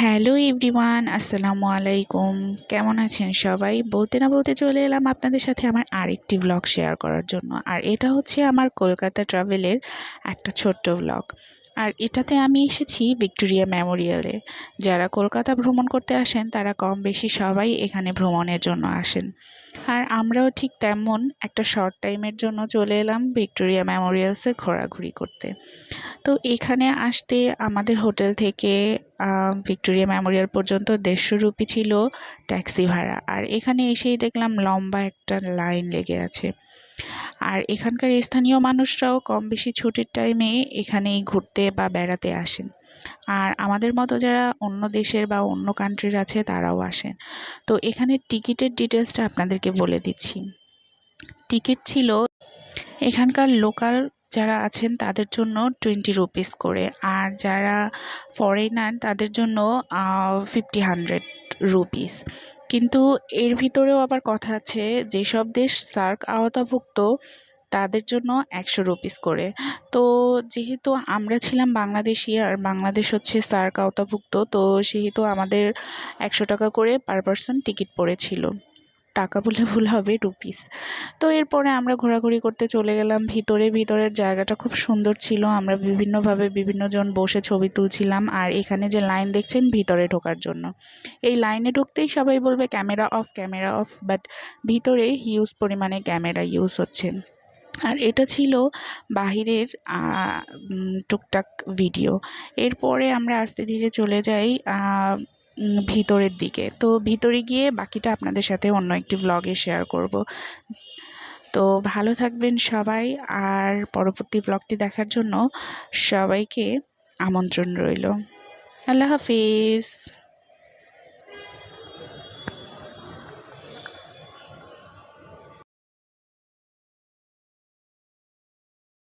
Hello everyone, আসসালামু আলাইকুম। কেমন আছেন সবাই? বলতে না বলতে চলে এলাম আপনাদের সাথে আমার আরেকটি ব্লগ শেয়ার করার জন্য। আর এটা হচ্ছে আমার কলকাতা ট্রাভেলের একটা ছোট্ট ব্লগ। আর এটাতে আমি এসেছি ভিক্টোরিয়া মেমোরিয়ালে। যারা কলকাতা ভ্রমণ করতে আসেন তারা কম বেশি সবাই এখানে ভ্রমণের জন্য আসেন। আর আমরাও ঠিক তেমন একটা শর্ট টাইমের জন্য চলে এলাম ভিক্টোরিয়া মেমোরিয়ালসে ঘোরাঘুরি করতে। তো এখানে আসতে আমাদের হোটেল থেকে ভিক্টোরিয়া মেমোরিয়াল পর্যন্ত 150 রুপি ছিল ট্যাক্সি ভাড়া। আর এখানে এসেই দেখলাম লম্বা একটা লাইন লেগে আছে। আর এখানকার স্থানীয় মানুষরাও কম বেশি ছুটির টাইমে এখানেই ঘুরতে বা বেড়াতে আসেন। আর আমাদের মতো যারা অন্য দেশের বা অন্য কান্ট্রির আছে তারাও আসেন। তো এখানে টিকিটের ডিটেলসটা আপনাদেরকে বলে দিচ্ছি। টিকিট ছিল এখানকার লোকাল যারা আছেন তাদের জন্য 20 রুপিস করে, আর যারা ফরেনার তাদের জন্য 50-100 রুপিস। কিন্তু এর ভিতরেও আবার কথা আছে, যেসব দেশ সার্ক আওতাভুক্ত তাদের জন্য 100 রুপিস করে। তো যেহেতু আমরা ছিলাম বাংলাদেশি আর বাংলাদেশ হচ্ছে সার্ক আওতাভুক্ত, তো সেহেতু আমাদের 100 টাকা করে পার পারসন টিকিট পড়েছিল। টাকা বললে ভুল হবে, রুপিস। তো এরপরে আমরা ঘোরাঘুরি করতে চলে গেলাম ভিতরে। ভিতরের জায়গাটা খুব সুন্দর ছিল। আমরা বিভিন্নভাবে বিভিন্নজন বসে ছবি তুলছিলাম। আর এখানে যে লাইন দেখছেন ভিতরে ঢোকার জন্য, এই লাইনে ঢুকতেই সবাই বলবে camera off, camera off, but ভিতরে হিউজ পরিমাণে ক্যামেরা ইউজ হচ্ছে। আর এটা ছিল বাহিরের টুকটাক ভিডিও। এরপরে আমরা আস্তে ধীরে চলে যাই ভিতরের দিকে। তো ভিতরে গিয়ে বাকিটা আপনাদের সাথে অন্য একটি ব্লগে শেয়ার করব। তো ভালো থাকবেন সবাই, আর পরবর্তী ব্লগটি দেখার জন্য সবাইকে আমন্ত্রণ রইল। আল্লাহ হাফিজ।